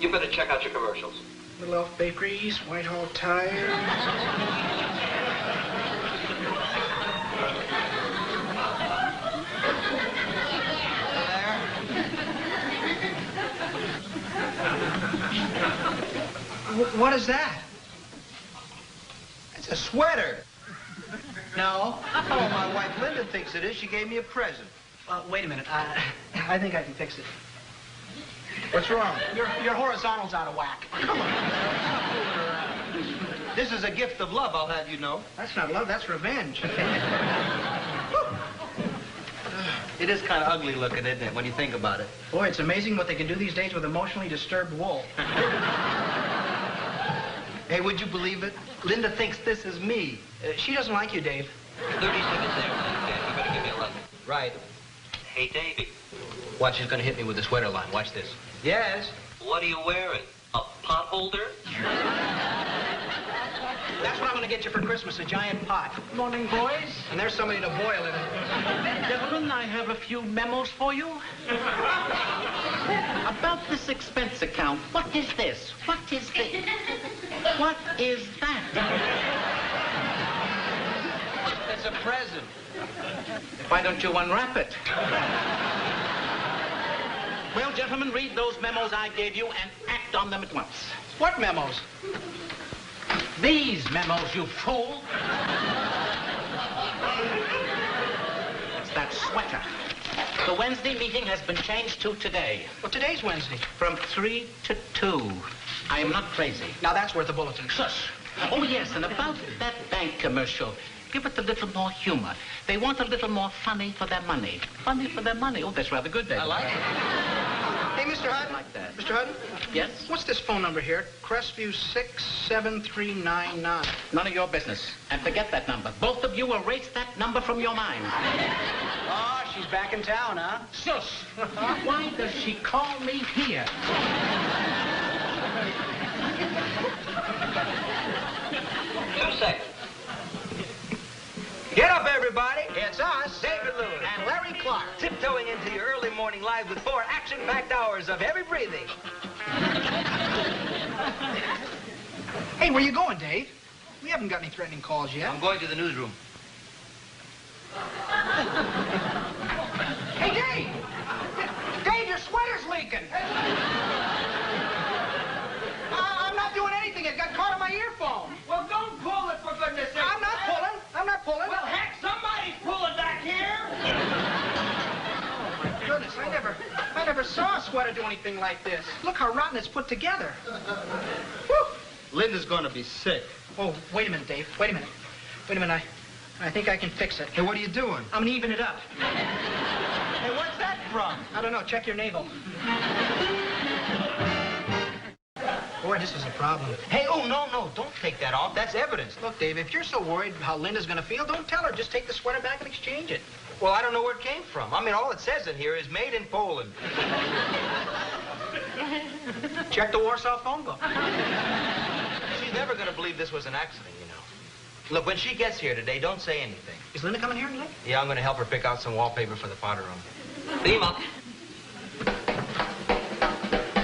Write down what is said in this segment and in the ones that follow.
You better check out your commercials. Little Elf Bakeries, Whitehall Tire. What is that? It's a sweater. No. Oh, my wife Linda thinks it is. She gave me a present. Wait a minute. I think I can fix it. What's wrong? Your horizontal's out of whack. Come on. This is a gift of love, I'll have you know. That's not love, that's revenge. It is kind of ugly looking, isn't it, when you think about it? Boy, it's amazing what they can do these days with emotionally disturbed wool. Hey, would you believe it? Linda thinks this is me. She doesn't like you, Dave. 30 seconds there, Dan. You better give me a lesson. Right. Hey, Davey. Watch, she's gonna hit me with the sweater line. Watch this. Yes? What are you wearing? A pot holder? That's what I'm going to get you for Christmas, a giant pot. Morning, boys. And there's somebody to boil it in. Gentlemen, I have a few memos for you. About this expense account. What is this? What is this? What is that? It's a present. Why don't you unwrap it? Well, gentlemen, read those memos I gave you and act on them at once. What memos? These memos, you fool. It's that sweater. The Wednesday meeting has been changed to today. Well, today's Wednesday. From 3 to 2. I am not crazy. Now that's worth a bulletin. Shush. Oh, yes, and about that bank commercial. Give it a little more humor. They want a little more funny for their money. Funny for their money. Oh, that's rather good, David. I like it. Hey, Mr. Hutton. Like that. Mr. Hutton? Yes? What's this phone number here? Crestview 67399. None of your business. And forget that number. Both of you erase that number from your mind. Oh, she's back in town, huh? Shush. Why does she call me here? 2 seconds. Get up, everybody. It's us. David Lewis. And Larry Clark. Tiptoeing into your early morning live with 4 action-packed hours of heavy breathing. Hey, where you going, Dave? We haven't got any threatening calls yet. I'm going to the newsroom. Hey, Dave! Dave, your sweater's leaking! I'm not doing anything. It got caught on my earphone. Well, don't pull it, for goodness sake. I'm not pulling. I'm not pulling. Well, heck, somebody's pulling back here. Oh, my goodness. I never saw a sweater do anything like this. Look how rotten it's put together. Whew. Linda's going to be sick. Oh, wait a minute, Dave. Wait a minute. I think I can fix it. Hey, what are you doing? I'm gonna even it up. Hey, what's that from? I don't know. Check your navel. Boy, this is a problem. Hey, oh, no, don't take that off. That's evidence. Look, Dave, if you're so worried how Linda's gonna feel, don't tell her. Just take the sweater back and exchange it. Well, I don't know where it came from. I mean, all it says in here is made in Poland. Check the Warsaw phone book. She's never going to believe this was an accident, you know. Look, when she gets here today, don't say anything. Is Linda coming here tonight? Yeah, I'm going to help her pick out some wallpaper for the powder room. Beam up.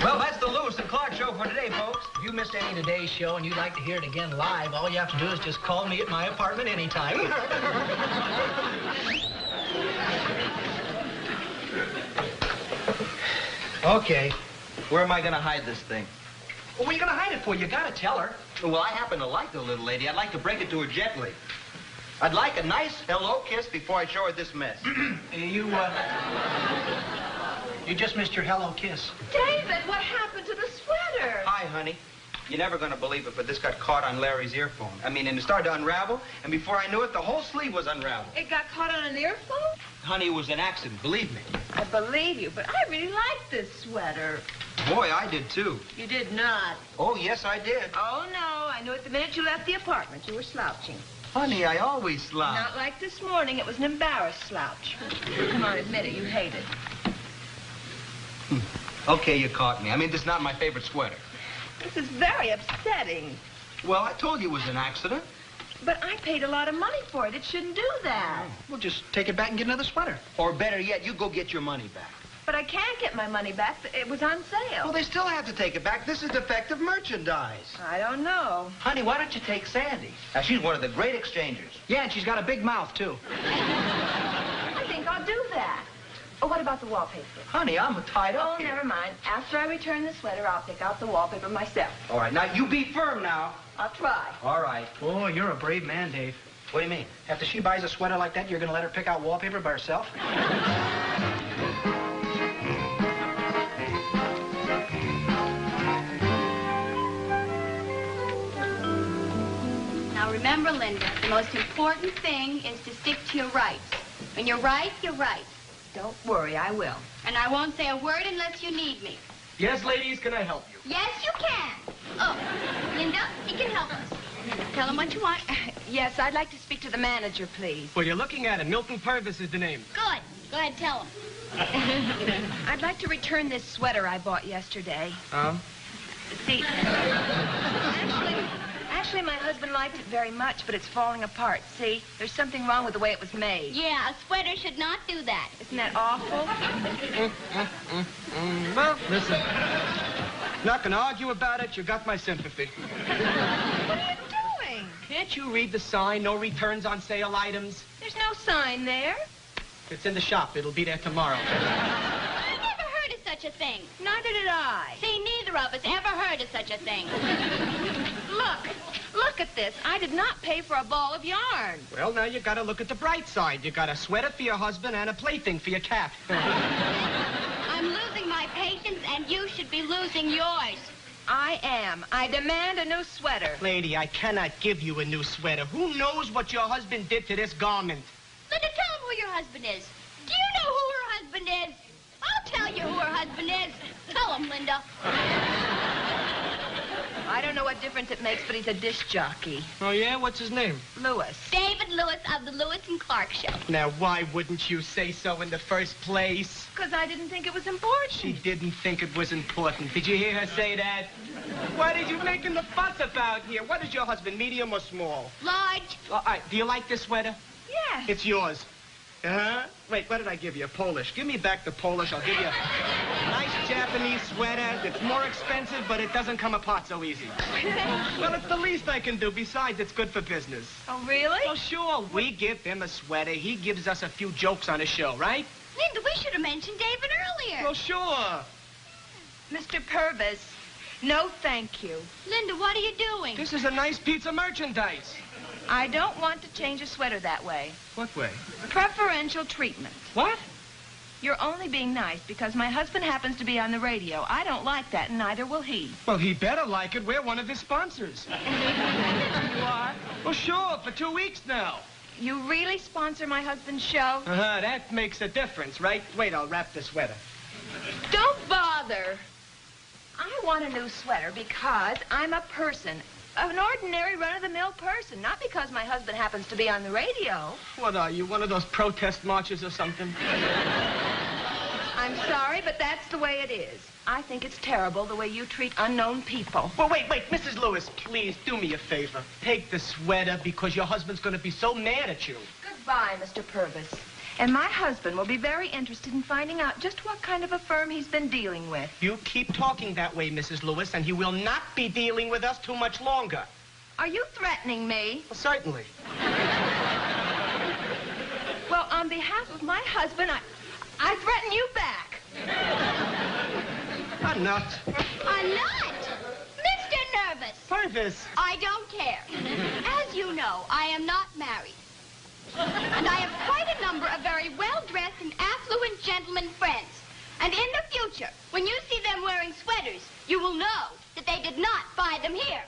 Well, that's the Lewis and Clark show for today, folks. If you missed any of today's show and you'd like to hear it again live, all you have to do is just call me at my apartment anytime. Okay. Where am I going to hide this thing? Well, what are you going to hide it for? You got to tell her. Well, I happen to like the little lady. I'd like to break it to her gently. I'd like a nice hello kiss before I show her this mess. You just missed your hello kiss. David, what happened to the sweater? Hi, honey. You're never going to believe it, but this got caught on Larry's earphone. And it started to unravel, and before I knew it, the whole sleeve was unraveled. It got caught on an earphone? Honey, it was an accident, believe me. I believe you, but I really like this sweater. Boy, I did, too. You did not. Oh, yes, I did. Oh, no. I knew it the minute you left the apartment. You were slouching. Honey, I always slouch. Not like this morning. It was an embarrassed slouch. Come on, admit it. You hate it. Okay, you caught me. This is not my favorite sweater. This is very upsetting. Well, I told you it was an accident. But I paid a lot of money for it. It shouldn't do that. Well, just take it back and get another sweater. Or better yet, you go get your money back. But I can't get my money back. It was on sale. Well, they still have to take it back. This is defective merchandise. I don't know. Honey, why don't you take Sandy? Now, she's one of the great exchangers. Yeah, and she's got a big mouth, too. I think I'll do that. Oh, what about the wallpaper? Honey, I'm tied up Oh, here. never mind. After I return the sweater, I'll pick out the wallpaper myself. All right, now, you be firm now. I'll try. All right. Oh, you're a brave man, Dave. What do you mean? After she buys a sweater like that, you're going to let her pick out wallpaper by herself? Now remember, Linda, the most important thing is to stick to your rights. When you're right, you're right. Don't worry, I will. And I won't say a word unless you need me. Yes, ladies, can I help you? Yes, you can. Oh, Linda, he can help us. Tell him what you want. Yes, I'd like to speak to the manager, please. Well, you're looking at him. Milton Purvis is the name. Good. Go ahead, tell him. I'd like to return this sweater I bought yesterday. Oh? See, actually, my husband liked it very much, but it's falling apart. See, there's something wrong with the way it was made. Yeah, a sweater should not do that. Isn't that awful? Well, listen. Not gonna argue about it. You got my sympathy. What are you doing? Can't you read the sign? No returns on sale items? There's no sign there. It's in the shop. It'll be there tomorrow. I never heard of such a thing. Neither did I. See, neither of us ever heard of such a thing. Look at this. I did not pay for a ball of yarn. Well, now you gotta look at the bright side. You got a sweater for your husband and a plaything for your cat. I'm losing my patience, and you should be losing yours. I am. I demand a new sweater. Lady, I cannot give you a new sweater. Who knows what your husband did to this garment? Linda, tell him who your husband is. Do you know who her husband is? I'll tell you who her husband is. Tell him, Linda. I don't know what difference it makes, but he's a disc jockey. Oh, yeah? What's his name? Lewis. David Lewis of the Lewis and Clark Show. Now, why wouldn't you say so in the first place? Because I didn't think it was important. She didn't think it was important. Did you hear her say that? What are you making the fuss about here? What is your husband, medium or small? Large. All right, do you like this sweater? Yes. It's yours. Uh-huh. Wait, what did I give you? A Polish. Give me back the Polish. I'll give you a nice Japanese sweater. It's more expensive, but it doesn't come apart so easy. Well, it's the least I can do. Besides, it's good for business. Oh, really? Well, sure. We give him a sweater. He gives us a few jokes on his show, right? Linda, we should have mentioned David earlier. Well, sure. Mr. Purvis, no thank you. Linda, what are you doing? This is a nice piece of merchandise. I don't want to change a sweater that way. What way? Preferential treatment. What? You're only being nice because my husband happens to be on the radio. I don't like that, and neither will he. Well, he better like it. We're one of his sponsors. You are? Well, sure, for 2 weeks now. You really sponsor my husband's show? Uh-huh, that makes a difference, right? Wait, I'll wrap the sweater. Don't bother. I want a new sweater because I'm a person. An ordinary run-of-the-mill person, not because my husband happens to be on the radio. What are you, one of those protest marches or something? I'm sorry, but that's the way it is. I think it's terrible the way you treat unknown people. Well, wait, Mrs. Lewis, please do me a favor. Take the sweater because your husband's going to be so mad at you. Goodbye, Mr. Purvis. And my husband will be very interested in finding out just what kind of a firm he's been dealing with. You keep talking that way, Mrs. Lewis, and he will not be dealing with us too much longer. Are you threatening me? Well, certainly. Well, on behalf of my husband, I threaten you back. I'm not. I'm not. Mr. Nervous. Purvis. I don't care. As you know, I am not married. And I have quite a number of very well-dressed and affluent gentlemen friends. And in the future, when you see them wearing sweaters, you will know that they did not buy them here.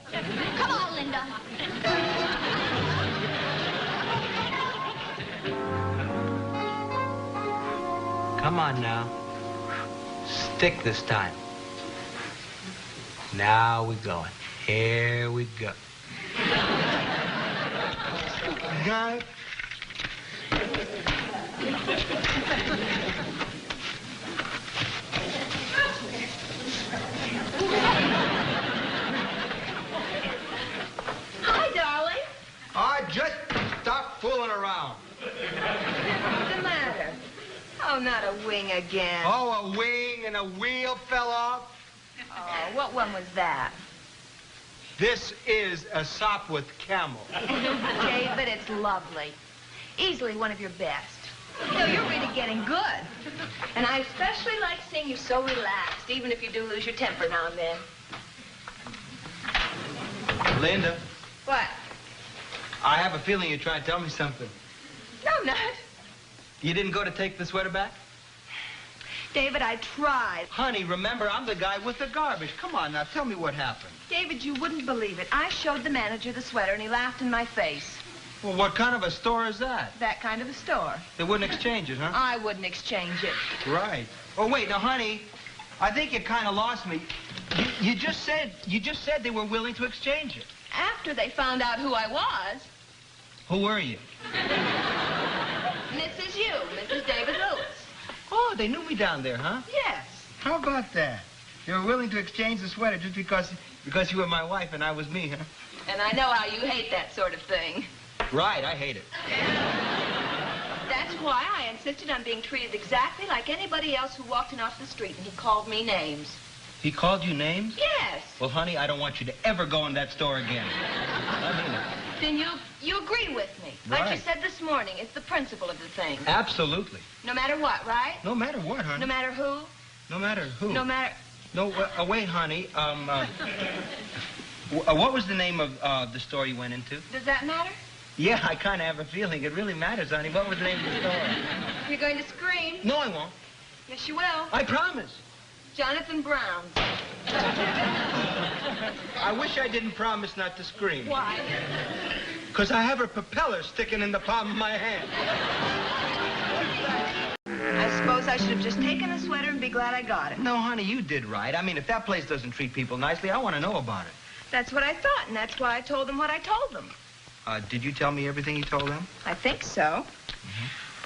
Come on, Linda. Come on now. Stick this time. Now we're going. Here we go. Got it. Hi, darling. Just stop fooling around. What's the matter? Oh, not a wing again? Oh, a wing and a wheel fell off. Oh, what one was that? This is a sop with camel. David, it's lovely. Easily one of your best. You know, you're really getting good. And I especially like seeing you so relaxed, even if you do lose your temper now and then. Linda, What? I have a feeling you're trying to tell me something. No, I'm not. You didn't go to take the sweater back? David, I tried. Honey, remember, I'm the guy with the garbage. Come on now, tell me what happened. David, you wouldn't believe it. I showed the manager the sweater, and he laughed in my face. Well, what kind of a store is that? That kind of a store. They wouldn't exchange it, huh? I wouldn't exchange it. Right. Oh, wait, now, honey, I think you kind of lost me. You just said they were willing to exchange it. After they found out who I was. Who were you? Mrs. You, Mrs. David Lewis. Oh, they knew me down there, huh? Yes. How about that? They were willing to exchange the sweater just because you were my wife and I was me, huh? And I know how you hate that sort of thing. Right, I hate it. That's why I insisted on being treated exactly like anybody else who walked in off the street, and he called me names. He called you names? Yes. Well, honey, I don't want you to ever go in that store again. I mean it. Then you agree with me. Like you Right. said this morning, it's the principle of the thing. Absolutely. No matter what, right? No matter what, honey. No matter who? No matter who. No matter... No, wait, honey. What was the name of the store you went into? Does that matter? Yeah, I kind of have a feeling it really matters, honey. What was the name of the store? You're going to scream. No, I won't. Yes, you will. I promise. Jonathan Brown. I wish I didn't promise not to scream. Why? Because I have a propeller sticking in the palm of my hand. I suppose I should have just taken the sweater and be glad I got it. No, honey, you did right. I mean, if that place doesn't treat people nicely, I want to know about it. That's what I thought, and that's why I told them what I told them. Did you tell me everything you told them? I think so.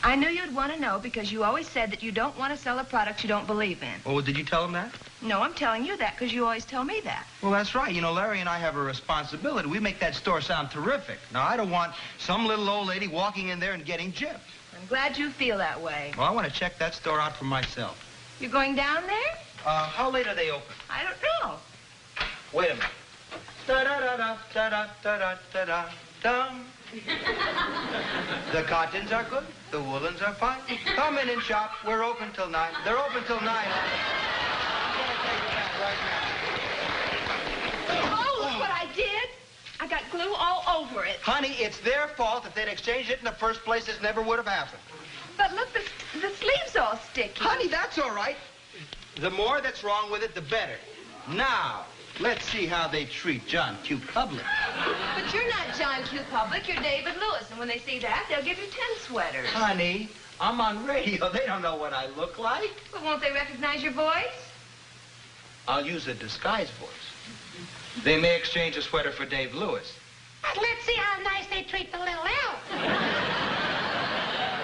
I knew you'd want to know because you always said that you don't want to sell a product you don't believe in. Oh, did you tell them that? No, I'm telling you that because you always tell me that. Well, that's right. You know, Larry and I have a responsibility. We make that store sound terrific. Now, I don't want some little old lady walking in there and getting gypped. I'm glad you feel that way. Well, I want to check that store out for myself. You're going down there? How late are they open? I don't know. Wait a minute. Da-da-da-da, da-da-da-da-da-da, dum. The cottons are good. The woolens are fine. Come in and shop. We're open till 9. They're open till 9. I'm gonna take it back right now. Oh, look what I did. I got glue all over it. Honey, it's their fault. If they'd exchanged it in the first place, this never would have happened. But look, the sleeve's all sticky. Honey, that's all right. The more that's wrong with it, the better. Now, let's see how they treat John Q. Public. But you're not John Q. Public, you're David Lewis. And when they see that, they'll give you 10 sweaters. Honey, I'm on radio. They don't know what I look like. But won't they recognize your voice? I'll use a disguise voice. They may exchange a sweater for Dave Lewis. Let's see how nice they treat the little elf.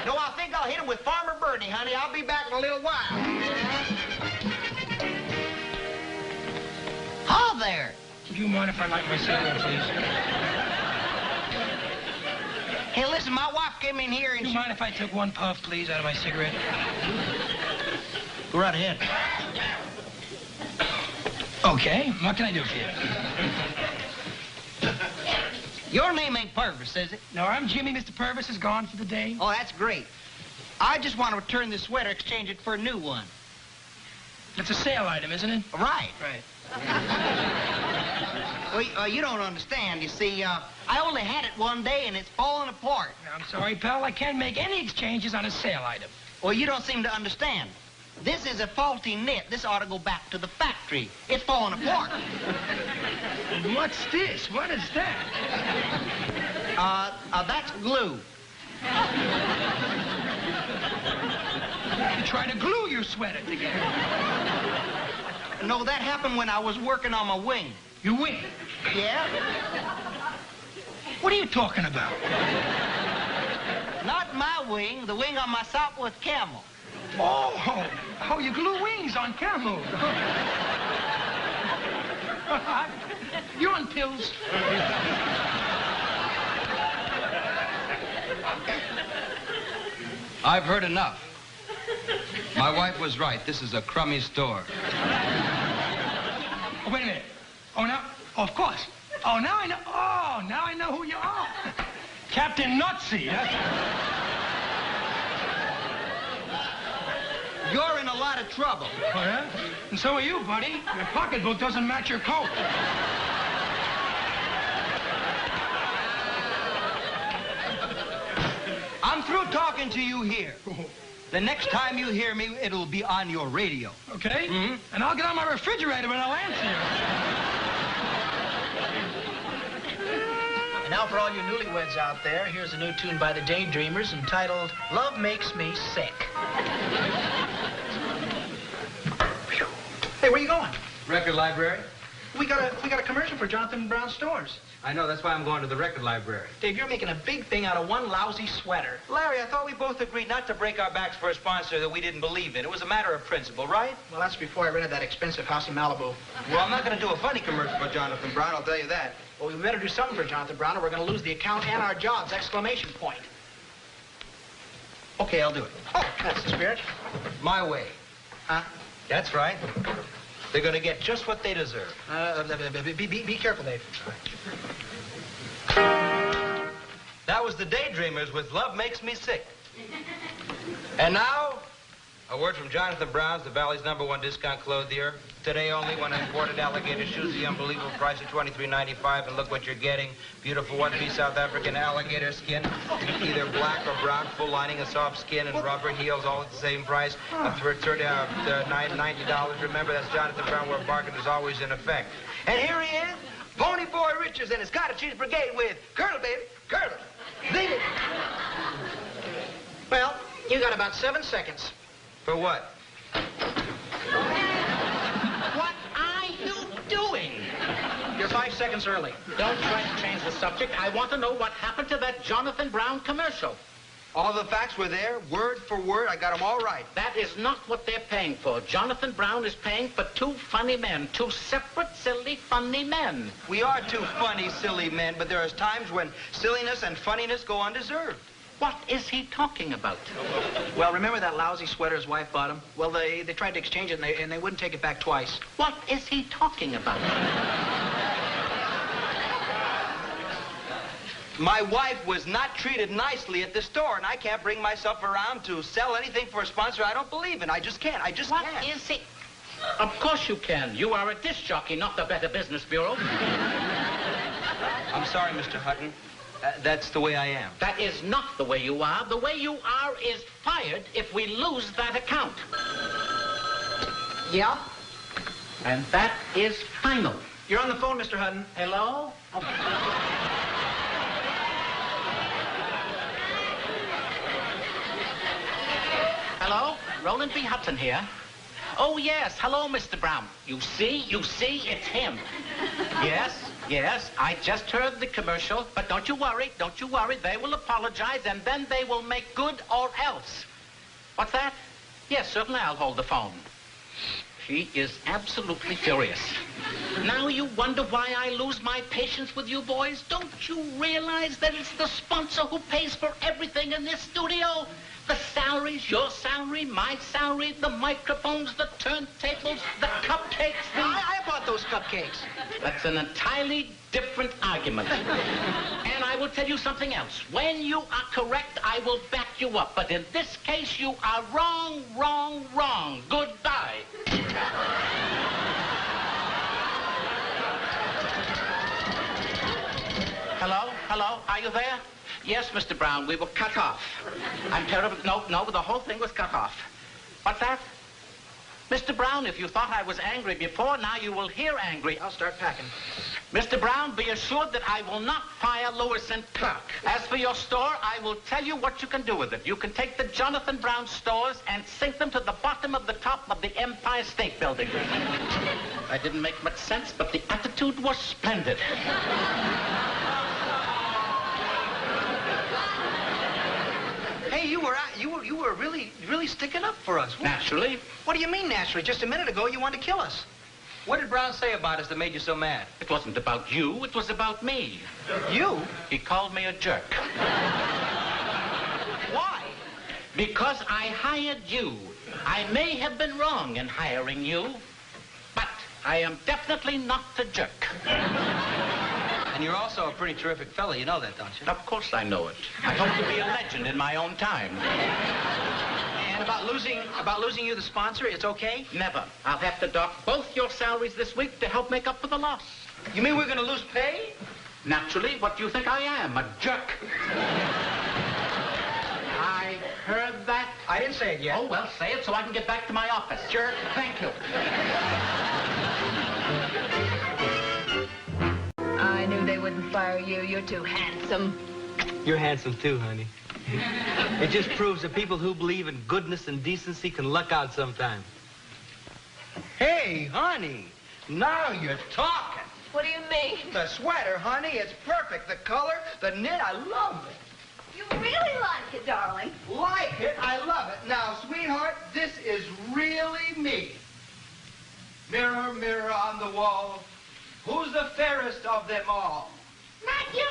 No, I think I'll hit him with Farmer Bernie, honey. I'll be back in a little while. Hello there. Do you mind if I light my cigarette, please? Hey, listen, my wife came in here and Do you mind if I took one puff, please, out of my cigarette? Go right ahead. Okay. What can I do for you? Your name ain't Purvis, is it? No, I'm Jimmy. Mr. Purvis is gone for the day. Oh, that's great. I just want to return this sweater, exchange it for a new one. It's a sale item, isn't it? Right. Right. Well, you don't understand. You see, I only had it one day, and it's falling apart. I'm sorry, pal. I can't make any exchanges on a sale item. Well, you don't seem to understand. This is a faulty knit. This ought to go back to the factory. It's falling apart. What's this? What is that? That's glue. You try to glue your sweater together. No, that happened when I was working on my wing. You win. Yeah? What are you talking about? Not my wing, the wing on my Southwest Camel. Oh, you glue wings on camels. You on pills? I've heard enough. My wife was right. This is a crummy store. Oh, wait a minute. Oh, now? Oh, of course. Oh, now I know. Oh, now I know who you are. Captain Nazi. You're in a lot of trouble. Oh, yeah? And so are you, buddy. Your pocketbook doesn't match your coat. I'm through talking to you here. The next time you hear me, it'll be on your radio. Okay? Mm-hmm. And I'll get on my refrigerator and I'll answer you. And now for all you newlyweds out there, here's a new tune by the Daydreamers entitled Love Makes Me Sick. Hey, where you going? Record library? We got a commercial for Jonathan Brown Stores. I know, that's why I'm going to the record library. Dave, you're making a big thing out of one lousy sweater. Larry, I thought we both agreed not to break our backs for a sponsor that we didn't believe in. It was a matter of principle, right? Well, that's before I rented that expensive house in Malibu. Well, I'm not going to do a funny commercial for Jonathan Brown, I'll tell you that. Well, we better do something for Jonathan Brown or we're going to lose the account and our jobs, exclamation point. Okay, I'll do it. Oh, that's the spirit. My way. Huh? That's right. They're going to get just what they deserve. Be careful, Dave. That was the Daydreamers with Love Makes Me Sick. And now, a word from Jonathan Brown's, the Valley's #1 discount clothier. Today only, when imported alligator shoes, the unbelievable price of $23.95, and look what you're getting. Beautiful one-piece South African alligator skin, either black or brown, full lining, a soft skin, and rubber heels, all at the same price. For $90. Remember, that's Jonathan Brown, where bargain is always in effect. And here he is, Pony Boy Richards and his cottage cheese brigade with Colonel, baby, Colonel. Leave it. Well, you got about 7 seconds. For what? What are you doing? You're 5 seconds early. Don't try to change the subject. I want to know what happened to that Jonathan Brown commercial. All the facts were there, word for word. I got them all right. That is not what they're paying for. Jonathan Brown is paying for 2 funny men, 2 separate, silly, funny men. We are 2 funny, silly men, but there are times when silliness and funniness go undeserved. What is he talking about? Well, remember that lousy sweater his wife bought him? Well, they tried to exchange it, and they wouldn't take it back twice. What is he talking about? My wife was not treated nicely at the store, and I can't bring myself around to sell anything for a sponsor I don't believe in. I just can't. I just can't. What is he? Of course you can. You are a disc jockey, not the Better Business Bureau. I'm sorry, Mr. Hutton. That's the way I am. That is not the way you are. The way you are is fired if we lose that account. Yeah? And that is final. You're on the phone, Mr. Hutton. Hello? Oh. Hello? Roland B. Hudson here. Oh, yes. Hello, Mr. Brown. You see, it's him. Yes, I just heard the commercial, but don't you worry, they will apologize, and then they will make good or else. What's that? Yes, certainly, I'll hold the phone. She is absolutely furious. Now you wonder why I lose my patience with you boys? Don't you realize that it's the sponsor who pays for everything in this studio? The salaries, your salary, my salary, the microphones, the turntables, the cupcakes. I bought those cupcakes. That's an entirely different argument. And I will tell you something else. When you are correct, I will back you up. But in this case, you are wrong, wrong, wrong. Goodbye. Hello, are you there? Yes, Mr. Brown, we were cut off. I'm terrible. No, the whole thing was cut off. What's that? Mr. Brown, if you thought I was angry before, now you will hear angry. I'll start packing. Mr. Brown, be assured that I will not fire Lewis and Clark. As for your store, I will tell you what you can do with it. You can take the Jonathan Brown stores and sink them to the bottom of the top of the Empire State Building. I didn't make much sense, but the attitude was splendid. Hey, you were really sticking up for us. Naturally. What do you mean, naturally? Just a minute ago, you wanted to kill us. What did Brown say about us that made you so mad? It wasn't about you, it was about me. You? He called me a jerk. Why? Because I hired you. I may have been wrong in hiring you, but I am definitely not the jerk. And you're also a pretty terrific fella. You know that, don't you? Of course I know it. I hope to be a legend in my own time. And about losing you the sponsor, it's okay? Never. I'll have to dock both your salaries this week to help make up for the loss. You mean we're going to lose pay? Naturally, what do you think I am, a jerk? I heard that. I didn't say it yet. Oh, well, say it so I can get back to my office. Jerk. Thank you. I knew they wouldn't fire you. You're too handsome. You're handsome too, honey. It just proves that people who believe in goodness and decency can luck out sometime. Hey, honey, now you're talking. What do you mean? The sweater, honey, it's perfect. The color, the knit, I love it. You really like it, darling. Like it, I love it. Now, sweetheart, this is really me. Mirror, mirror on the wall, who's the fairest of them all? Not you,